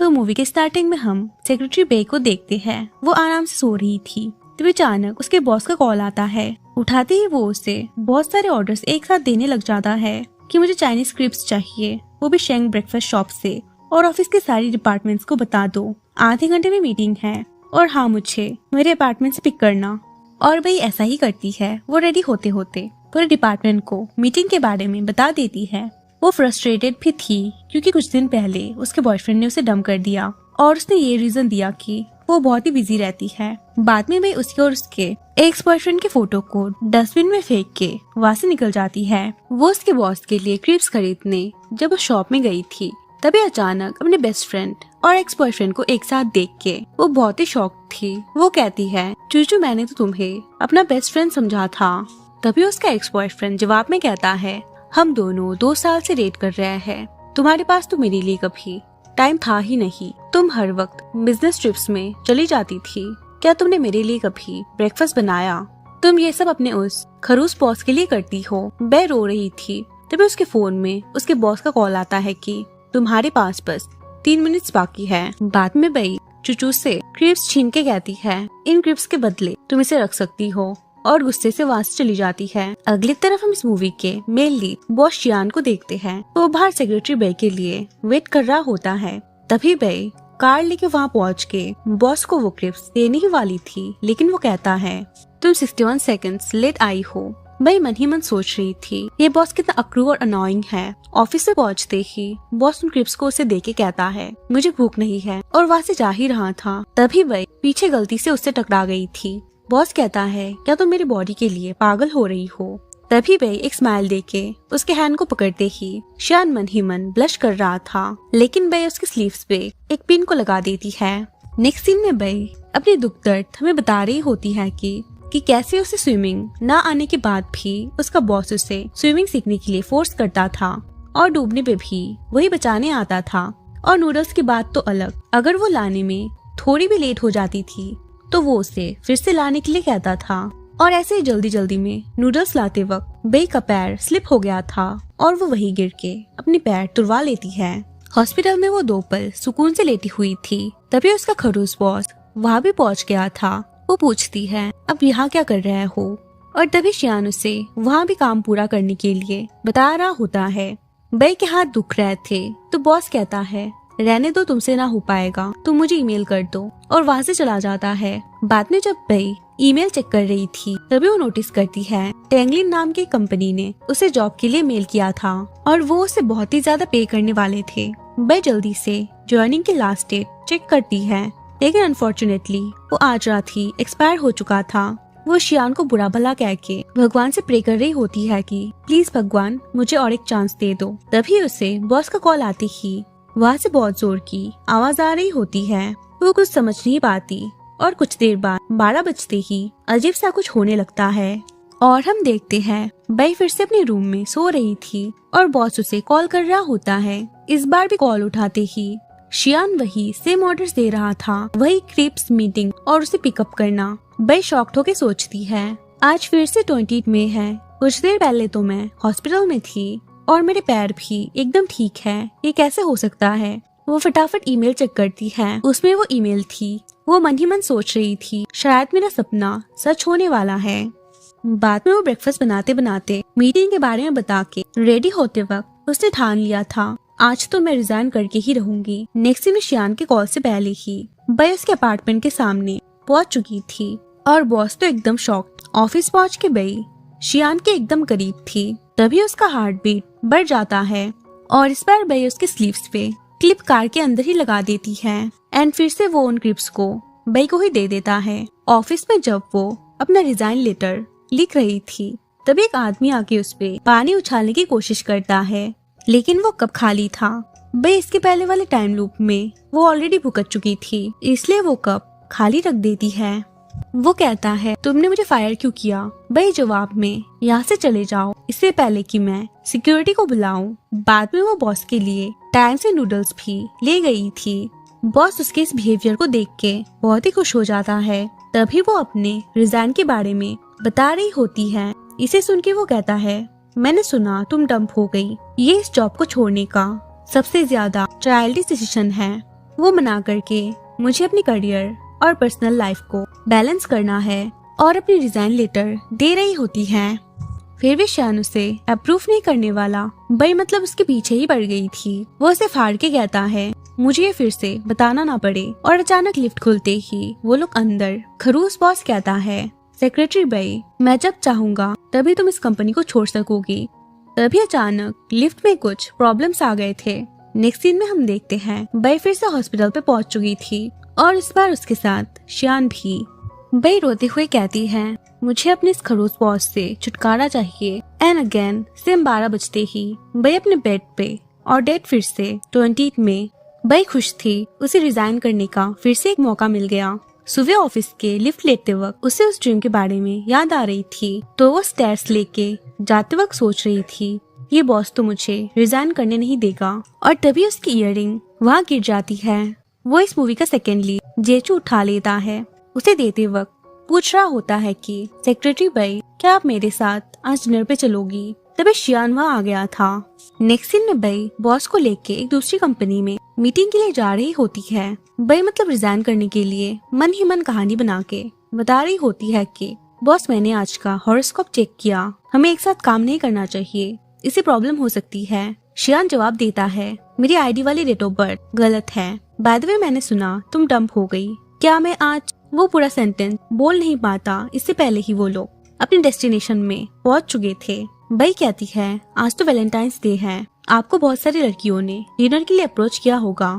तो मूवी के स्टार्टिंग में हम सेक्रेटरी बे को देखते हैं। वो आराम से सो रही थी तभी अचानक उसके बॉस का कॉल आता है। उठाते ही वो उसे बहुत सारे ऑर्डर्स एक साथ देने लग जाता है कि मुझे चाइनीज क्रिप्स चाहिए, वो भी शेंग ब्रेकफास्ट शॉप से, और ऑफिस के सारी डिपार्टमेंट्स को बता दो आधे घंटे में मीटिंग है, और हाँ मुझे मेरे अपार्टमेंट से पिक करना। और भाई ऐसा ही करती है। वो रेडी होते होते पूरे डिपार्टमेंट को मीटिंग के बारे में बता देती है। वो फ्रस्ट्रेटेड भी थी क्योंकि कुछ दिन पहले उसके बॉयफ्रेंड ने उसे डंप कर दिया और उसने ये रीजन दिया कि वो बहुत ही बिजी रहती है। बाद में भाई उसके और उसके एक्स बॉयफ्रेंड के फोटो को डस्टबिन में फेंक के वहाँ से निकल जाती है। वो उसके बॉस के लिए क्रिप्स खरीदने जब वो शॉप में गई थी तभी अचानक अपने बेस्ट फ्रेंड और एक्स बॉयफ्रेंड को एक साथ देख के वो बहुत ही शॉक थी। वो कहती है चूचू मैंने तो तुम्हें अपना बेस्ट फ्रेंड समझा था। तभी उसका एक्स बॉयफ्रेंड जवाब में कहता है हम दोनों 2 साल से डेट कर रहे हैं, तुम्हारे पास तो मेरे लिए कभी टाइम था ही नहीं। तुम हर वक्त बिजनेस ट्रिप्स में चली जाती थी, क्या तुमने मेरे लिए कभी ब्रेकफास्ट बनाया? तुम ये सब अपने उस खरूस बॉस के लिए करती हो। बे रो रही थी तभी उसके फोन में उसके बॉस का कॉल आता है कि तुम्हारे पास बस 3 मिनट्स बाकी है। बाद में बई चुचू से क्रिप्स छीन के कहती है इन क्रिप्स के बदले तुम इसे रख सकती हो, और गुस्से से वहाँ से चली जाती है। अगली तरफ हम इस मूवी के मेल लीड बॉस शियान को देखते हैं। वो बाहर सेक्रेटरी बे के लिए वेट कर रहा होता है। तभी बे कार लेके वहाँ पहुँच के बॉस को वो क्रिप्स देने ही वाली थी, लेकिन वो कहता है तुम 61 सेकंड्स लेट आई हो। बे मन ही मन सोच रही थी ये बॉस कितना अक्रू और अनोइंग है। ऑफिस से पहुँचते ही बॉस उन क्रिप्स को उसे दे के कहता है मुझे भूख नहीं है, और वहाँ से जा ही रहा था तभी बे पीछे गलती से उससे टकरा गई थी। बॉस कहता है क्या तुम मेरी बॉडी के लिए पागल हो रही हो? तभी बे एक स्माइल देके उसके हैंड को पकड़ते ही शियान मन ही मन ब्लश कर रहा था, लेकिन बे उसके स्लीव्स पे एक पिन को लगा देती है। नेक्स्ट सीन में बे अपनी दुख दर्द हमें बता रही होती है कि कैसे उसे स्विमिंग ना आने के बाद भी उसका बॉस उसे स्विमिंग सीखने के लिए फोर्स करता था, और डूबने पे भी वही बचाने आता था। और नूडल्स की बात तो अलग, अगर वो लाने में थोड़ी भी लेट हो जाती थी तो वो उसे फिर से लाने के लिए कहता था। और ऐसे ही जल्दी जल्दी में नूडल्स लाते वक्त बे का पैर स्लिप हो गया था और वो वहीं गिर के अपने पैर तुड़वा लेती है। हॉस्पिटल में वो 2 पल सुकून से लेटी हुई थी तभी उसका खड़ूस बॉस वहाँ भी पहुँच गया था। वो पूछती है अब यहाँ क्या कर रहे हो, और तभी शियान उसे वहाँ भी काम पूरा करने के लिए बता रहा होता है। बे के हाथ दुख रहे थे तो बॉस कहता है रहने दो, तुमसे ना हो पाएगा, तुम मुझे ईमेल कर दो, और वहाँ से चला जाता है। बाद में जब बे ईमेल चेक कर रही थी तभी वो नोटिस करती है टेंगलिन नाम की कंपनी ने उसे जॉब के लिए मेल किया था और वो उसे बहुत ही ज्यादा पे करने वाले थे। बे जल्दी से ज्वाइनिंग की लास्ट डेट चेक करती है, लेकिन अनफॉर्चुनेटली वो आज रात ही एक्सपायर हो चुका था। वो शियान को बुरा भला कह के भगवान से प्रे कर रही होती है कि प्लीज भगवान मुझे और एक चांस दे दो। तभी उसे बॉस का कॉल आते ही वहाँ से बहुत जोर की आवाज आ रही होती है। वो कुछ समझ नहीं पाती और कुछ देर बाद 12 बजते ही अजीब सा कुछ होने लगता है और हम देखते हैं बे फिर से अपने रूम में सो रही थी और बॉस उसे कॉल कर रहा होता है। इस बार भी कॉल उठाते ही शियान वही सेम ऑर्डर्स दे रहा था, वही क्रिप्स मीटिंग और उसे पिकअप करना। बे शॉक्ड होके सोचती है आज फिर से 20 में है, कुछ देर पहले तो मैं हॉस्पिटल में थी और मेरे पैर भी एकदम ठीक है, ये कैसे हो सकता है। वो फटाफट ईमेल चेक करती है, उसमें वो ईमेल थी। वो मन ही मन सोच रही थी शायद मेरा सपना सच होने वाला है। बाद में वो ब्रेकफास्ट बनाते बनाते मीटिंग के बारे में बता के रेडी होते वक्त उसने ठान लिया था आज तो मैं रिजाइन करके ही रहूंगी। नेक्स्ट दिन शियान के कॉल से पहले ही बे उसके अपार्टमेंट के सामने पहुंच चुकी थी और बॉस तो एकदम शॉक्ड। ऑफिस पहुंच के बे शियान के एकदम करीब थी, तभी उसका हार्ट बीट बढ़ जाता है और इस बार बे उसके स्लीव्स पे क्लिप कार के अंदर ही लगा देती है एंड फिर से वो उन क्लिप्स को बे को ही दे देता है। ऑफिस में जब वो अपना रिजाइन लेटर लिख रही थी तभी एक आदमी आके उस पे पानी उछालने की कोशिश करता है, लेकिन वो कप खाली था। बे इसके पहले वाले टाइम लूप में वो ऑलरेडी भुगत चुकी थी, इसलिए वो कप खाली रख देती है। वो कहता है तुमने मुझे फायर क्यों किया? बे जवाब में यहाँ से चले जाओ इससे पहले कि मैं सिक्योरिटी को बुलाऊं। बाद में वो बॉस के लिए टाइम से नूडल्स भी ले गई थी। बॉस उसके इस बिहेवियर को देख के बहुत ही खुश हो जाता है। तभी वो अपने रिजाइन के बारे में बता रही होती है। इसे सुन के वो कहता है मैंने सुना तुम डंप हो गई, ये इस जॉब को छोड़ने का सबसे ज्यादा चाइल्डिश डिसीजन है। वो मना करके मुझे अपनी करियर और पर्सनल लाइफ को बैलेंस करना है और अपनी रिजाइन लेटर दे रही होती है। फिर भी शियान उसे अप्रूव नहीं करने वाला बई मतलब उसके पीछे ही पड़ गई थी। वो उसे फाड़ के कहता है मुझे ये फिर से बताना ना पड़े। और अचानक लिफ्ट खुलते ही वो लोग अंदर। खरूस बॉस कहता है सेक्रेटरी बई मैं जब चाहूंगा तभी तुम इस कंपनी को छोड़ सकोगी। तभी अचानक लिफ्ट में कुछ प्रॉब्लम्स आ गए थे। नेक्स्ट सीन में हम देखते हैं बई फिर से हॉस्पिटल पे पहुंच चुकी थी और इस बार उसके साथ शियान भी। बई रोते हुए कहती है मुझे अपने इस खरूस बॉस से छुटकारा चाहिए। एंड अगेन सेम 12 बजते ही बई अपने बेड पे और डेट फिर से 20 में। बई खुश थी, उसे रिजाइन करने का फिर से एक मौका मिल गया। सुबह ऑफिस के लिफ्ट लेते वक्त उसे उस ड्रीम के बारे में याद आ रही थी, तो वो स्टेयर्स लेके जाते वक्त सोच रही थी ये बॉस तो मुझे रिजाइन करने नहीं देगा। और तभी उसकी इयररिंग वहाँ गिर जाती है। वो इस मूवी का सेकेंड लीड जेचू उठा लेता है। उसे देते वक्त पूछ रहा होता है कि सेक्रेटरी बई क्या आप मेरे साथ आज डिनर पे चलोगी। तभी शियान वहाँ आ गया था। नेक्स्ट सीन में बई बॉस को लेके एक दूसरी कंपनी में मीटिंग के लिए जा रही होती है। बई मतलब रिजाइन करने के लिए मन ही मन कहानी बना के बता रही होती है कि बॉस मैंने आज का हॉरोस्कोप चेक किया, हमें एक साथ काम नहीं करना चाहिए, इससे प्रॉब्लम हो सकती है। शियान जवाब देता है मेरी आईडी वाली डेट ऑफ बर्थ गलत है। बाय द वे मैंने सुना तुम डंप हो गई, क्या मैं आज। वो पूरा सेंटेंस बोल नहीं पाता, इससे पहले ही वो लोग अपने डेस्टिनेशन में पहुंच चुके थे। बई कहती है आज तो वैलेंटाइंस डे है, आपको बहुत सारी लड़कियों ने डिनर के लिए अप्रोच किया होगा।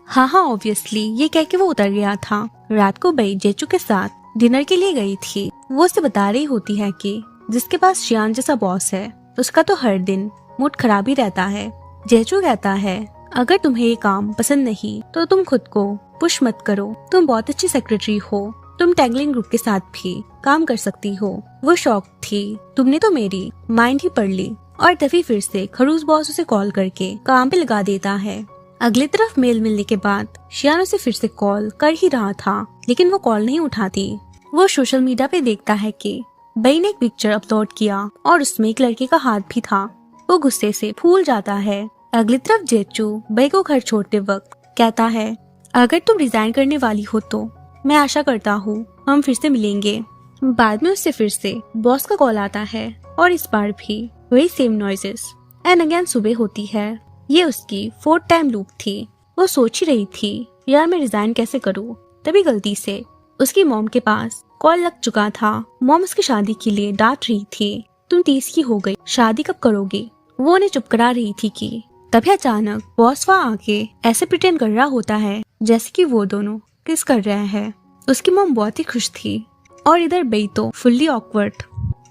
हाँ ऑब्वियसली, ये कह के वो उतर गया था। रात को बई जेचू के साथ डिनर के लिए गई थी। वो उसे बता रही होती है कि जिसके पास शियान जैसा बॉस है उसका तो हर दिन मूड खराब ही रहता है। जेचू कहता है अगर तुम्हें ये काम पसंद नहीं तो तुम खुद को पुश मत करो, तुम बहुत अच्छी सेक्रेटरी हो, तुम टैगलिंग ग्रुप के साथ भी काम कर सकती हो। वो शॉक थी, तुमने तो मेरी माइंड ही पढ़ ली। और तभी फिर से खरूस बॉस उसे कॉल करके काम पे लगा देता है। अगली तरफ मेल मिलने के बाद शियान उसे फिर से कॉल कर ही रहा था, लेकिन वो कॉल नहीं उठाती। वो सोशल मीडिया पे देखता है कि बई ने एक पिक्चर अपलोड किया और उसमें एक लड़के का हाथ भी था। वो गुस्से से फूल जाता है। अगली तरफ जेचू बई को घर छोड़ते वक्त कहता है अगर तुम रिजाइन करने वाली हो तो मैं आशा करता हूँ हम फिर से मिलेंगे। बाद में उससे फिर से बॉस का कॉल आता है और इस बार भी वही सेम नॉइजेस। एंड अगेन सुबह होती है। ये उसकी 4th टाइम लूप थी। वो सोच ही रही थी यार मैं रिजाइन कैसे करूँ। तभी गलती से उसकी मॉम के पास कॉल लग चुका था। मॉम उसकी शादी के लिए डांट रही थी, तुम 30 की हो गई, शादी कब करोगी। वो उन्हें चुप करा रही थी कि तभी अचानक बॉस वहाँ आके ऐसे प्रिटेंड कर रहा होता है जैसे कि वो दोनों किस कर रहे हैं। उसकी मॉम बहुत ही खुश थी और इधर बई तो फुल्ली ऑकवर्ड।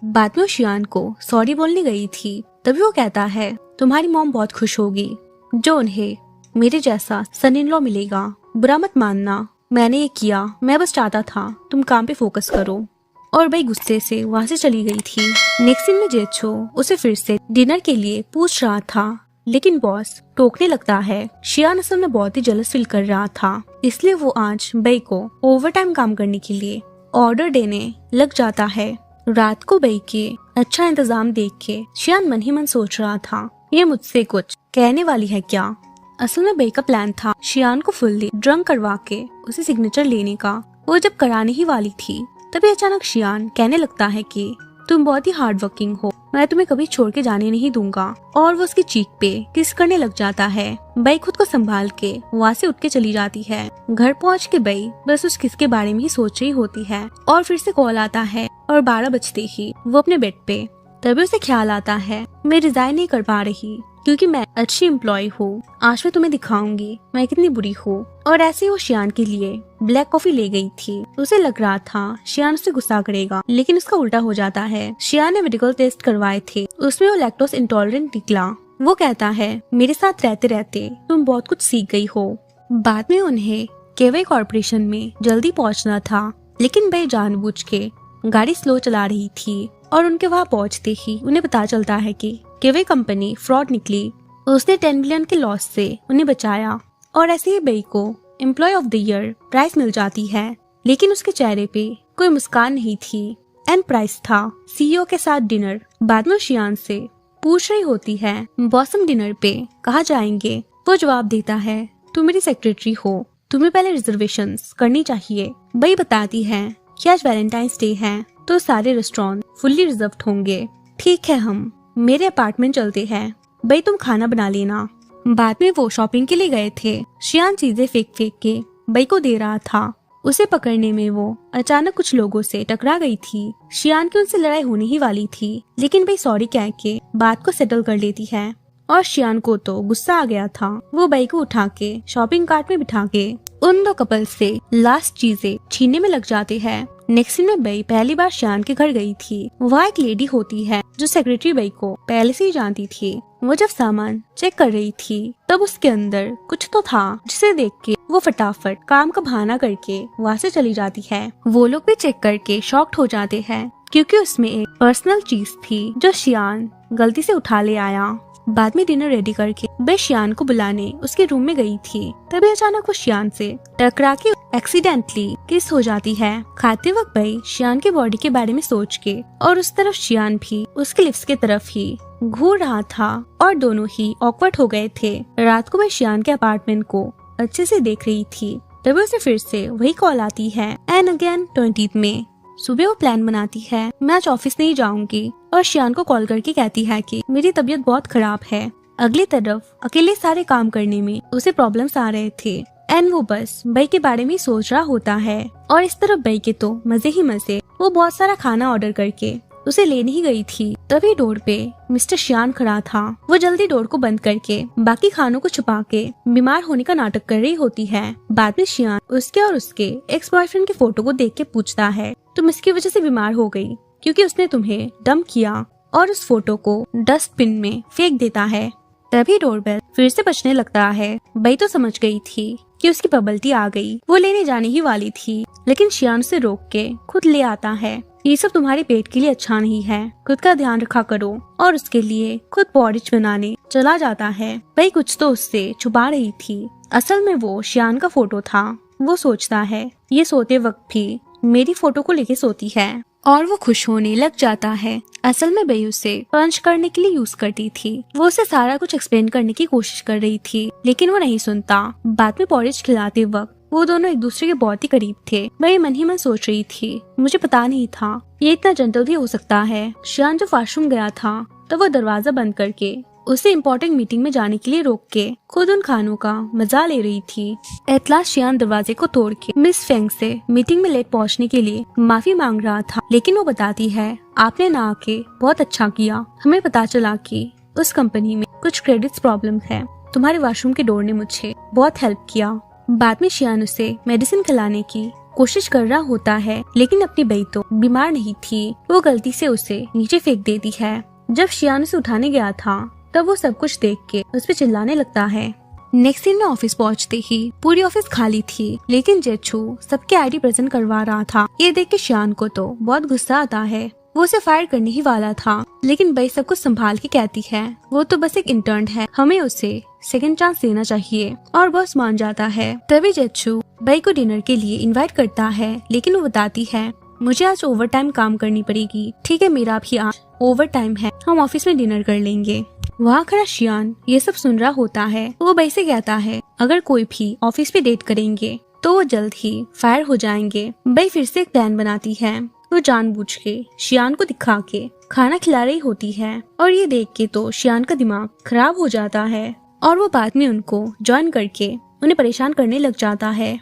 बाद में शियान को सॉरी बोलने गई थी। तभी वो कहता है तुम्हारी मॉम बहुत खुश होगी जो उन्हें मेरे जैसा सन इन लॉ मिलेगा। बुरा मत मानना, मैंने ये किया, मैं बस चाहता था तुम काम पे फोकस करो। और बई गुस्से से वहाँ से चली गई थी। नेक्स्ट सीन में जेचो उसे फिर से डिनर के लिए पूछ रहा था, लेकिन बॉस टोकने लगता है। शियान असल में बहुत ही जलस फील कर रहा था, इसलिए वो आज बई को ओवरटाइम काम करने के लिए ऑर्डर देने लग जाता है। रात को बई के अच्छा इंतजाम देख के शियान मन ही मन सोच रहा था ये मुझसे कुछ कहने वाली है क्या। असल में बई का प्लान था शियान को फुल्ली ड्रंक करवा के उसे सिग्नेचर लेने का। वो जब कराने ही वाली थी तभी अचानक शियान कहने लगता है कि तुम बहुत ही हार्ड वर्किंग हो, मैं तुम्हें कभी छोड़ के जाने नहीं दूंगा। और वो उसकी चीख पे किस करने लग जाता है। बई खुद को संभाल के वहाँ से उठ के चली जाती है। घर पहुँच के बई बस उस किस के बारे में ही सोच रही होती है और फिर से कॉल आता है और 12 बजते ही वो अपने बेड पे। तभी उसे ख्याल आता है मैं रिजाइन नहीं कर पा रही क्योंकि मैं अच्छी एम्प्लॉय हूँ, आज मैं तुम्हें दिखाऊंगी मैं कितनी बुरी हूँ। और ऐसे ही वो शियान के लिए ब्लैक कॉफी ले गई थी। उसे लग रहा था शियान उससे गुस्सा करेगा, लेकिन उसका उल्टा हो जाता है। शियान ने मेडिकल टेस्ट करवाए थे, उसमें वो लैक्टोज इंटॉलरेंट निकला। वो कहता है मेरे साथ रहते रहते तुम बहुत कुछ सीख गई हो। बाद में उन्हें केवे कॉर्पोरेशन में जल्दी पहुँचना था, लेकिन बई जानबूझ के गाड़ी स्लो चला रही थी और उनके वहाँ पहुँचते ही उन्हें पता चलता है कि केवे कंपनी फ्रॉड निकली। उसने 10 मिलियन के लॉस से उन्हें बचाया और ऐसे ही बई को employee of the year prize मिल जाती है, लेकिन उसके चेहरे पे कोई मुस्कान नहीं थी। एंड प्राइस था सीईओ के साथ डिनर। बाद में शियान से पूछ रही होती है बॉस हम डिनर पे कहाँ जाएंगे। वो जवाब देता है तुम मेरी सेक्रेटरी हो, तुम्हें पहले रिजर्वेशंस करनी चाहिए। बई बताती है कि आज वैलेंटाइंस डे है तो सारे रेस्टोरेंट फुल्ली रिजर्व्ड होंगे। ठीक है, हम मेरे अपार्टमेंट चलते हैं। बई तुम खाना बना लेना। बाद में वो शॉपिंग के लिए गए थे। शियान चीजें फेंक फेंक के बई को दे रहा था। उसे पकड़ने में वो अचानक कुछ लोगों से टकरा गई थी। शियान की उनसे लड़ाई होने ही वाली थी, लेकिन बई सॉरी कह के बात को सेटल कर लेती है। और शियान को तो गुस्सा आ गया था। वो बई को उठा के शॉपिंग कार्ट में बिठा के उन दो कपल से लास्ट चीजें छीनने में लग जाते हैं। नेक्स्ट सीन में बई पहली बार शियान के घर गई थी। वहाँ एक लेडी होती है जो सेक्रेटरी बई को पहले से ही जानती थी। वो जब सामान चेक कर रही थी तब उसके अंदर कुछ तो था, जिसे देख के वो फटाफट काम का बहाना करके वहाँ से चली जाती है। वो लोग भी चेक करके शॉक्ड हो जाते हैं, क्योंकि उसमें एक पर्सनल चीज थी जो शियान गलती से उठा ले आया। बाद में डिनर रेडी करके बई शियान को बुलाने उसके रूम में गई थी। तभी अचानक वो शियान से टकरा के एक्सीडेंटली किस हो जाती है। खाते वक्त बई शियान के बॉडी के बारे में सोच के और उस तरफ शियान भी उसके लिप्स के तरफ ही घूर रहा था और दोनों ही ऑकवर्ड हो गए थे। रात को बई शियान के अपार्टमेंट को अच्छे से देख रही थी। तभी उसे फिर से वही कॉल आती है एंड अगेन 20th में। सुबह वो प्लान बनाती है, मैं आज ऑफिस नहीं जाऊंगी, और शियान को कॉल करके कहती है कि मेरी तबीयत बहुत खराब है। अगली तरफ अकेले सारे काम करने में उसे प्रॉब्लम्स आ रहे थे एंड वो बस बई के बारे में सोच रहा होता है। और इस तरफ बई के तो मजे ही मजे। वो बहुत सारा खाना ऑर्डर करके उसे लेने ही गई थी। तभी डोर पे मिस्टर शियान खड़ा था। वो जल्दी डोर को बंद करके बाकी खानों को छुपा के बीमार होने का नाटक कर रही होती है। बाद में शियान उसके और उसके एक्स बॉयफ्रेंड की फोटो को देख के पूछता है, तुम इसकी वजह से बीमार हो गई क्योंकि उसने तुम्हें डंप किया, और उस फोटो को डस्टबिन में फेंक देता है। तभी डोरबेल फिर से बजने लगता है। बई तो समझ गई थी कि उसकी बबल्टी आ गई। वो लेने जाने ही वाली थी, लेकिन शियान उसे रोक के खुद ले आता है। ये सब तुम्हारे पेट के लिए अच्छा नहीं है, खुद का ध्यान रखा करो। और उसके लिए खुद पॉरिज बनाने चला जाता है। बई कुछ तो उससे छुपा रही थी। असल में वो शियान का फोटो था। वो सोचता है ये सोते वक्त भी मेरी फोटो को लेके सोती है, और वो खुश होने लग जाता है। असल में बई उसे पंच करने के लिए यूज करती थी। वो उसे सारा कुछ एक्सप्लेन करने की कोशिश कर रही थी, लेकिन वो नहीं सुनता। बाद में पॉरिज खिलाते वक्त वो दोनों एक दूसरे के बहुत ही करीब थे। मैं मन ही मन सोच रही थी, मुझे पता नहीं था ये इतना जेंटल भी हो सकता है। शियान जब वॉशरूम गया था तो वो दरवाजा बंद करके उसे इम्पोर्टेंट मीटिंग में जाने के लिए रोक के खुद उन खानों का मजा ले रही थी। एट लास्ट शियान दरवाजे को तोड़ के मिस फेंग से मीटिंग में लेट पहुंचने के लिए माफी मांग रहा था, लेकिन वो बताती है आपने ना आके बहुत अच्छा किया। हमें पता चला कि उस कंपनी में कुछ क्रेडिट्स प्रॉब्लम है। तुम्हारे वॉशरूम के डोर ने मुझे बहुत हेल्प किया। बाद में शियान उसे मेडिसिन खिलाने की कोशिश कर रहा होता है, लेकिन अपनी बई तो बीमार नहीं थी। वो गलती से उसे नीचे फेंक देती है। जब शियान उसे उठाने गया था तब वो सब कुछ देख के उस पे चिल्लाने लगता है। नेक्स्ट दिन में ऑफिस पहुंचते ही पूरी ऑफिस खाली थी, लेकिन जेचू सबके आईडी प्रेजेंट करवा रहा था। ये देख के शियान को तो बहुत गुस्सा आता है। वो उसे फायर करने ही वाला था, लेकिन बई सब कुछ संभाल के कहती है वो तो बस एक इंटर्न है, हमें उसे सेकंड चांस देना चाहिए, और बॉस मान जाता है। तभी जेचू बई को डिनर के लिए इनवाइट करता है, लेकिन वो बताती है मुझे आज ओवर टाइम काम करनी पड़ेगी। ठीक है, मेरा भी आज ओवर टाइम है, हम ऑफिस में डिनर कर लेंगे। वहाँ खड़ा शियान ये सब सुन रहा होता है। वो बई से कहता है अगर कोई भी ऑफिस पे डेट करेंगे तो वो जल्द ही फायर हो जाएंगे। बई फिर से एक प्लान बनाती है। वो जानबूझ के शियान को दिखा के खाना खिला रही होती है, और ये देख के तो शियान का दिमाग खराब हो जाता है, और वो बाद में उनको ज्वाइन करके उन्हें परेशान करने लग जाता है।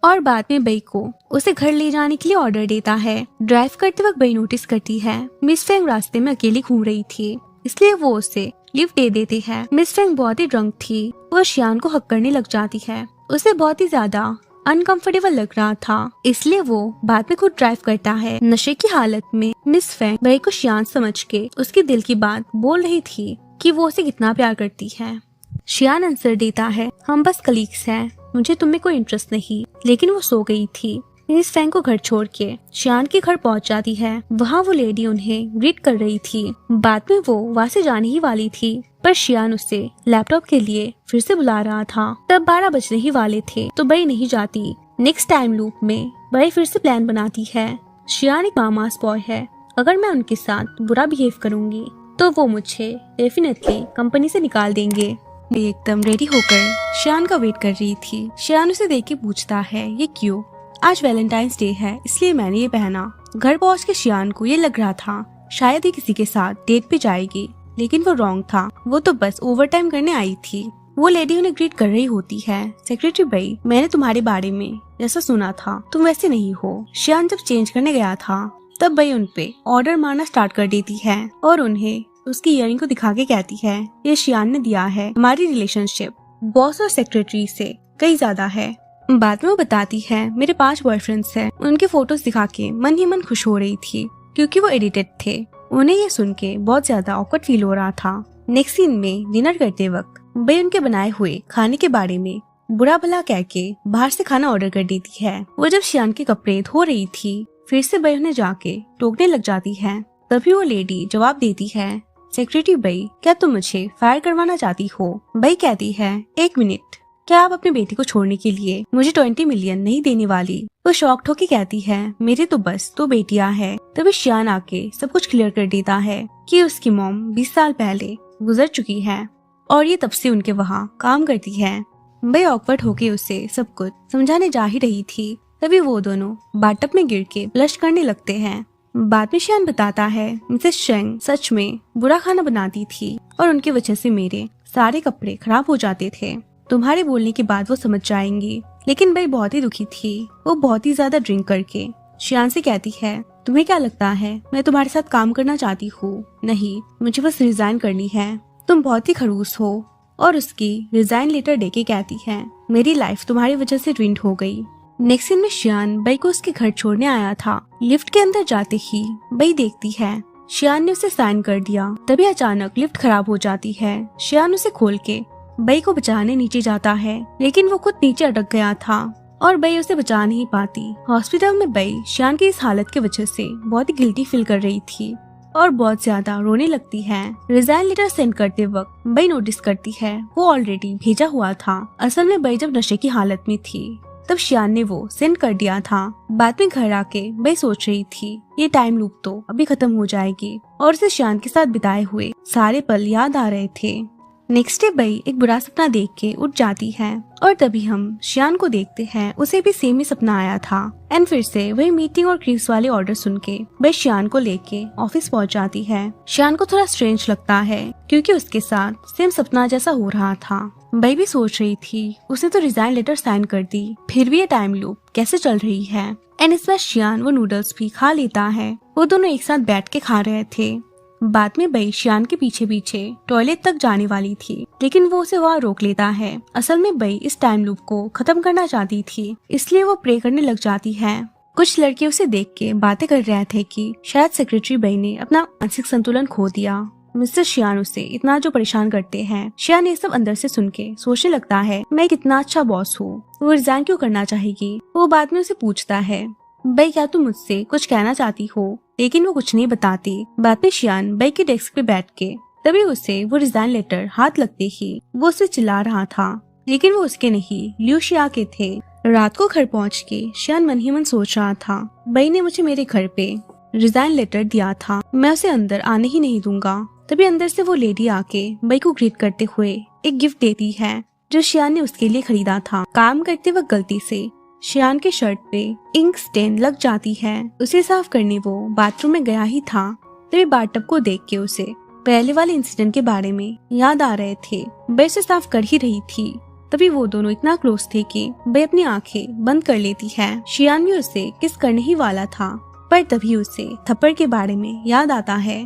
और बाद में बई को उसे घर ले जाने के लिए ऑर्डर देता है। ड्राइव करते वक्त बई नोटिस करती है मिस फेंग रास्ते में अकेली घूम रही थी, इसलिए वो उसे लिफ्ट दे देती है। मिस फेंग बहुत ही ड्रंक थी। वो शियान को हक करने लग जाती है। उसे बहुत ही ज्यादा अनकंफर्टेबल लग रहा था, इसलिए वो बाद में खुद ड्राइव करता है। नशे की हालत में मिस फेंग बई को शियान समझ के उसके दिल की बात बोल रही थी कि वो उसे कितना प्यार करती है। शियान आंसर देता है हम बस कलीग्स हैं, मुझे तुम में कोई इंटरेस्ट नहीं। लेकिन वो सो गई थी। मिस फेंग को घर छोड़ के शियान के घर पहुंच जाती है। वहाँ वो लेडी उन्हें ग्रीट कर रही थी। बाद में वो वहाँ से जाने ही वाली थी, पर शियान उसे लैपटॉप के लिए फिर से बुला रहा था। तब 12 बजने ही वाले थे, तो बई नहीं जाती। नेक्स्ट टाइम लूप में बई फिर से प्लान बनाती है। शियान एक मामास बॉय है, अगर मैं उनके साथ बुरा बिहेव करूंगी तो वो मुझे डेफिनेटली कंपनी से निकाल देंगे। बई एकदम रेडी होकर शियान का वेट कर रही थी। शियान उसे देख के पूछता है, ये क्यों? आज वैलेंटाइंस डे है इसलिए मैंने ये पहना। घर पहुँच के शियान को ये लग रहा था शायद ही किसी के साथ डेट पे जाएगी, लेकिन वो रॉन्ग था। वो तो बस ओवर टाइम करने आई थी। वो लेडी उन्हें ग्रीट कर रही होती है, सेक्रेटरी बई, मैंने तुम्हारे बारे में जैसा सुना था तुम वैसे नहीं हो। शियान जब चेंज करने गया था तब बई उनपे ऑर्डर मारना स्टार्ट कर देती है और उन्हें उसकी इयररिंग को दिखा के कहती है, ये शियान ने दिया है। हमारी रिलेशनशिप बॉस और सेक्रेटरी से कई ज्यादा है। बाद में वो बताती है, मेरे 5 बॉयफ्रेंड्स हैं। उनके फोटोज दिखा के मन ही मन खुश हो रही थी क्योंकि वो एडिटेड थे। उन्हें ये सुन के बहुत ज्यादा ऑकवर्ड फील हो रहा था। नेक्स्ट सीन में डिनर करते वक्त बई उनके बनाए हुए खाने के बारे में बुरा भला कह के बाहर से खाना ऑर्डर कर देती है। वो जब शियान के कपड़े धो रही थी फिर से बई उन्हें जाके टोकने लग जाती है। तभी वो लेडी जवाब देती है, सेक्रेटरी बई, क्या तुम मुझे फायर करवाना चाहती हो? बई कहती है, 1 मिनट, क्या आप अपनी बेटी को छोड़ने के लिए मुझे 20 मिलियन नहीं देने वाली? वो शॉक्ड होके कहती है, मेरे तो बस 2 बेटियां हैं। तभी शियान आके सब कुछ क्लियर कर देता है कि उसकी मॉम 20 साल पहले गुजर चुकी है और ये तब से उनके वहाँ काम करती है। बई ऑकवर्ड होके उसे सब कुछ समझाने जा ही रही थी, तभी वो दोनों बाथटब में गिर के ब्लश करने लगते हैं। बाद में शियान बताता है, मिसेस शेंग सच में बुरा खाना बनाती थी और उनकी वजह से मेरे सारे कपड़े खराब हो जाते थे। तुम्हारे बोलने के बाद वो समझ जाएंगी। लेकिन बई बहुत ही दुखी थी। वो बहुत ही ज्यादा ड्रिंक करके शियान से कहती है, तुम्हें क्या लगता है मैं तुम्हारे साथ काम करना चाहती हूँ? नहीं, मुझे बस रिजाइन करनी है। तुम बहुत ही खड़ूस हो। और उसकी रिजाइन लेटर देके कहती है, मेरी लाइफ तुम्हारी वजह से रुइंड हो गई। नेक्स्ट सीन में शियान बई को उसके घर छोड़ने आया था। लिफ्ट के अंदर जाते ही बई देखती है शियान ने उसे साइन कर दिया। तभी अचानक लिफ्ट खराब हो जाती है। शियान उसे खोल के बई को बचाने नीचे जाता है, लेकिन वो खुद नीचे अटक गया था और बई उसे बचा नहीं पाती। हॉस्पिटल में बई शियान की इस हालत की वजह से बहुत ही गिल्टी फील कर रही थी और बहुत ज्यादा रोने लगती है। रिजाइन लेटर सेंड करते वक्त बई नोटिस करती है वो ऑलरेडी भेजा हुआ था। असल में बई जब नशे की हालत में थी तब शियान ने वो सेंड कर दिया था। बाद में घर आके बई सोच रही थी ये टाइम लूप तो अभी खत्म हो जाएगी और उसे शियान के साथ बिताए हुए सारे पल याद आ रहे थे। नेक्स्ट डे बई एक बुरा सपना देख के उठ जाती है और तभी हम शियान को देखते हैं, उसे भी सेम ही सपना आया था। एंड फिर से वही मीटिंग और क्रीप्स वाले ऑर्डर सुन के बई शियान को लेके ऑफिस पहुंच जाती है। शियान को थोड़ा स्ट्रेंज लगता है क्योंकि उसके साथ सेम सपना जैसा हो रहा था। बई भी सोच रही थी उसने तो रिजाइन लेटर साइन कर दी, फिर भी ये टाइम लूप कैसे चल रही है। एंड इस बार शियान वो नूडल्स भी खा लेता है। वो दोनों एक साथ बैठ के खा रहे थे। बाद में बई शियान के पीछे पीछे टॉयलेट तक जाने वाली थी, लेकिन वो उसे वहाँ रोक लेता है। असल में बई इस टाइम लूप को खत्म करना चाहती थी, इसलिए वो प्रे करने लग जाती है। कुछ लड़के उसे देख के बातें कर रहे थे कि शायद सेक्रेटरी बई ने अपना मानसिक संतुलन खो दिया। मिस्टर शियान उसे इतना जो परेशान करते हैं। शियान ये सब अंदर से सुन के सोचने लगता है, मैं कितना अच्छा बॉस हूँ, वो रिजाइन क्यों करना चाहेगी। वो बाद में उसे पूछता है, बई क्या तुम मुझसे कुछ कहना चाहती हो? लेकिन वो कुछ नहीं बताती। बाद में शियान बई के डेस्क पे बैठ के तभी उसे वो रिजाइन लेटर हाथ लगते ही वो उसे चिल्ला रहा था, लेकिन वो उसके नहीं ल्यूशिया के थे। रात को घर पहुंच के शियान मन ही मन सोच रहा था, बई ने मुझे मेरे घर पे रिजाइन लेटर दिया था, मैं उसे अंदर आने ही नहीं दूंगा। तभी अंदर से वो लेडी आके बई को ग्रीट करते हुए एक गिफ्ट देती है जो शियान ने उसके लिए खरीदा था। काम करते वक्त गलती से शियान के शर्ट पे इंक स्टेन लग जाती है। उसे साफ करने वो बाथरूम में गया ही था। तभी बाथटब को देख के उसे पहले वाले इंसिडेंट के बारे में याद आ रहे थे। बई उसे साफ कर ही रही थी। तभी वो दोनों इतना क्लोज थे कि बई अपनी आंखें बंद कर लेती है। शियान भी उसे किस करने ही वाला था, पर तभी उसे थप्पड़ के बारे में याद आता है।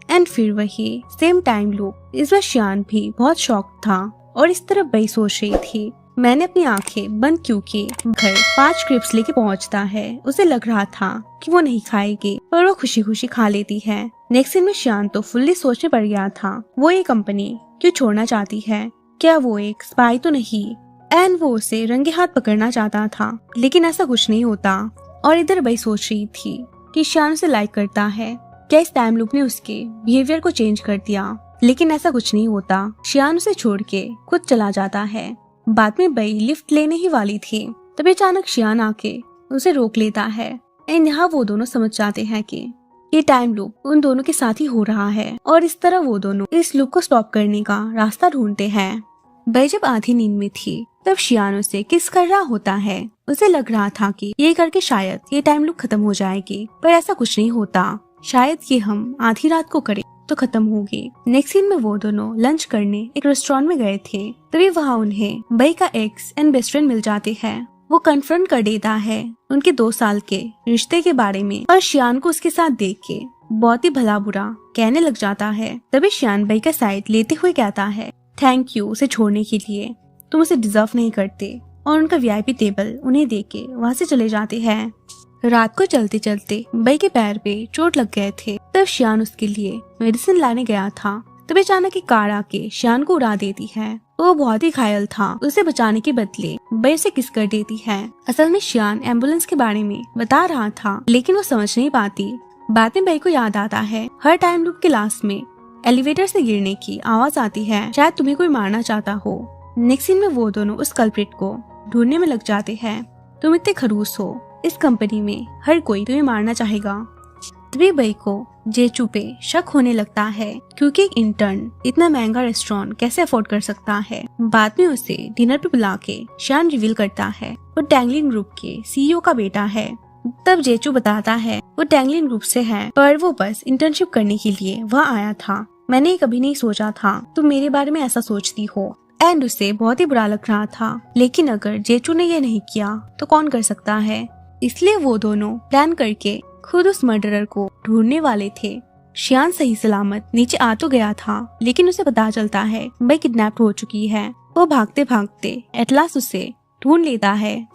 एंड फिर वही सेम टाइम लूप। इस बार शियान भी बहुत शॉक था और इस तरफ बई सोच रही थी, मैंने अपनी आंखें बंद क्यों की। घर 5 क्रिप्स लेके पहुंचता है। उसे लग रहा था कि वो नहीं खाएगी, पर वो खुशी खुशी खा लेती है। नेक्स्ट सीन में शियान तो फुल्ली सोचने पड़ गया था, वो ये कंपनी क्यों छोड़ना चाहती है, क्या वो एक स्पाई तो नहीं। एंड वो उसे रंगे हाथ पकड़ना चाहता था, लेकिन ऐसा कुछ नहीं होता। और इधर बई सोच रही थी कि शियान उसे लाइक करता है, क्या इस टाइम लूप ने उसके बिहेवियर को चेंज कर दिया, लेकिन ऐसा कुछ नहीं होता। शियान उसे छोड़ के खुद चला जाता है। बाद में बई लिफ्ट लेने ही वाली थी, तभी अचानक शियान आके उसे रोक लेता है। एंड यहाँ वो दोनों समझ जाते हैं कि ये टाइम लूप उन दोनों के साथ ही हो रहा है और इस तरह वो दोनों इस लूप को स्टॉप करने का रास्ता ढूंढते हैं। बई जब आधी नींद में थी तब शियान उसे किस कर रहा होता है। उसे लग रहा था कि ये करके शायद ये टाइम लूप खत्म हो जाएगी, पर ऐसा कुछ नहीं होता। शायद ये हम आधी रात को करें तो खत्म होगी। नेक्स्ट सीन में वो दोनों लंच करने एक रेस्टोरेंट में गए थे, तभी वहाँ उन्हें बई का एक्स एंड बेस्ट फ्रेंड मिल जाते हैं। वो कन्फ्रंट कर देता है उनके 2 साल के रिश्ते के बारे में और शियान को उसके साथ देख के बहुत ही भला बुरा कहने लग जाता है। तभी शियान बई का साइड लेते हुए कहता है, थैंक यू उसे छोड़ने के लिए, तुम उसे डिजर्व नहीं करते, और उनका वीआईपी टेबल उन्हें देके वहाँ से चले जाते हैं। रात को चलते चलते बई के पैर पे चोट लग गए थे, तब शियान उसके लिए मेडिसिन लाने गया था। तभी अचानक एक कार आके शियान को उड़ा देती है। वो बहुत ही घायल था, उसे बचाने के बदले बई उसे किस कर देती है। असल में शियान एम्बुलेंस के बारे में बता रहा था, लेकिन वो समझ नहीं पाती। बाद में बई को याद आता है हर टाइम लूप के लास्ट में एलिवेटर से गिरने की आवाज आती है, शायद तुम्हें कोई मारना चाहता हो। नेक्स्ट सीन में वो दोनों उस कल्प्रिट को ढूंढने में लग जाते हैं। तुम इतने खड़ूस हो, इस कंपनी में हर कोई तुम्हें मारना चाहेगा। तभी बई को जेचू पे शक होने लगता है, क्योंकि एक इंटर्न इतना महंगा रेस्टोरेंट कैसे अफोर्ड कर सकता है। बाद में उसे डिनर पे बुला के शियान रिवील करता है वो टैंगलिन ग्रुप के सीईओ का बेटा है। तब जेचू बताता है वो टैंगलिन ग्रुप से है, पर वो बस इंटर्नशिप करने के लिए वहाँ आया था। मैंने कभी नहीं सोचा था तुम मेरे बारे में ऐसा सोचती हो। एंड उसे बहुत ही बुरा लग रहा था, लेकिन अगर जेचू ने ये नहीं किया तो कौन कर सकता है। इसलिए वो दोनों प्लान करके खुद उस मर्डरर को ढूंढने वाले थे। शियान सही सलामत नीचे आ तो गया था, लेकिन उसे पता चलता है बई किडनैप हो चुकी है। वो भागते भागते एटलास उसे ढूंढ लेता है,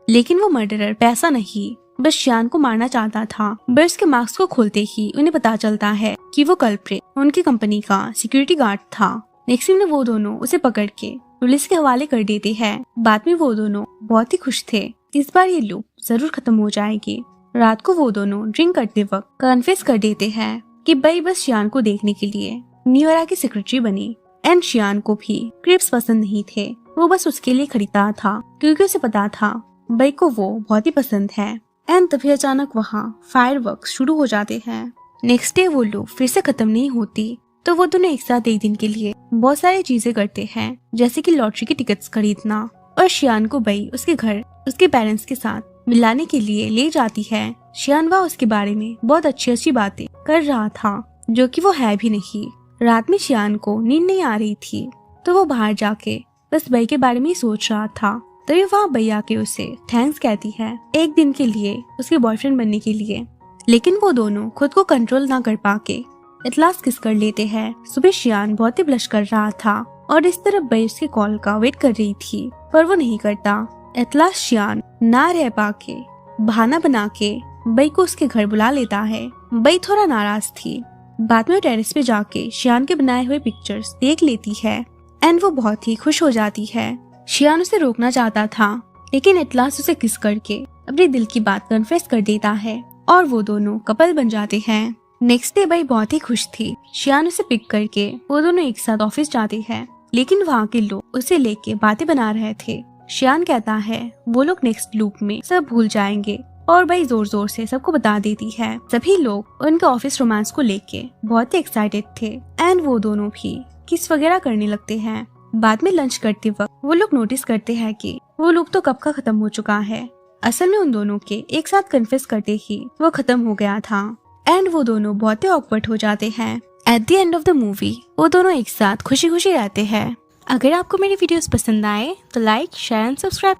लेकिन वो मर्डरर पैसा नहीं बस शियान को मारना चाहता था। बस के मार्क्स को खोलते ही उन्हें पता चलता है कि वो कल्प्रिट उनकी कंपनी का सिक्योरिटी गार्ड था। नेक्स्ट में वो दोनों उसे पकड़ के पुलिस के हवाले कर देते हैं। बाद में वो दोनों बहुत ही खुश थे, इस बार ये लूप जरूर खत्म हो जाएगी। रात को वो दोनों ड्रिंक करते वक्त कन्फेस कर देते हैं कि बई बस शियान को देखने के लिए न्यूयॉर्क की सेक्रेटरी बनी। एंड शियान को भी क्रिप्स पसंद नहीं थे, वो बस उसके लिए खरीदा था, क्योंकि उसे पता था बई को वो बहुत ही पसंद है। एंड तभी अचानक वहाँ फायरवर्क्स शुरू हो जाते हैं। नेक्स्ट डे वो लूप फिर से खत्म नहीं होती, तो वो दोनों एक साथ एक दिन के लिए बहुत सारी चीजें करते हैं, जैसे कि लॉटरी की टिकट्स खरीदना। और शियान को बई उसके घर उसके पेरेंट्स के साथ मिलाने के लिए ले जाती है। शियान वह उसके बारे में बहुत अच्छी अच्छी बातें कर रहा था, जो कि वो है भी नहीं। रात में शियान को नींद नहीं आ रही थी, तो वो बाहर जाके बस बई के बारे में ही सोच रहा था। तभी वहाँ बई आके उसे थैंक्स कहती है एक दिन के लिए उसके बॉयफ्रेंड बनने के लिए। लेकिन वो दोनों खुद को कंट्रोल ना कर पाके एटलास किस कर लेते हैं। सुबह शियान बहुत ही ब्लश कर रहा था और इस तरफ बई उसके कॉल का वेट कर रही थी, पर वो नहीं करता। एटलास शियान ना रह पाके बहाना बना के बई को उसके घर बुला लेता है। बई थोड़ा नाराज थी। बाद में टेरेस पे जाके शियान के बनाए हुए पिक्चर्स देख लेती है एंड वो बहुत ही खुश हो जाती है। शियान उसे रोकना चाहता था, लेकिन एटलास उसे किस करके अपने दिल की बात कन्फेस कर देता है और वो दोनों कपल बन जाते हैं। नेक्स्ट डे बई बहुत ही खुश थी। शियान उसे पिक करके वो दोनों एक साथ ऑफिस जाते हैं, लेकिन वहाँ के लोग उसे लेके बातें बना रहे थे। शियान कहता है वो लोग नेक्स्ट लूप में सब भूल जाएंगे और बई जोर जोर से सबको बता देती है। सभी लोग उनके ऑफिस रोमांस को लेके बहुत ही एक्साइटेड थे एंड वो दोनों भी किस वगैरह करने लगते हैं। बाद में लंच करते वक्त वो लोग नोटिस करते हैं कि वो लूप तो कब का खत्म हो चुका है। असल में उन दोनों के एक साथ कन्फेस करते ही वो खत्म हो गया था एंड वो दोनों बहुत ही ऑकवर्ड हो जाते हैं। At the end of the movie वो दोनों एक साथ खुशी खुशी रहते हैं। अगर आपको मेरी वीडियोस पसंद आए तो लाइक, शेयर एंड सब्सक्राइब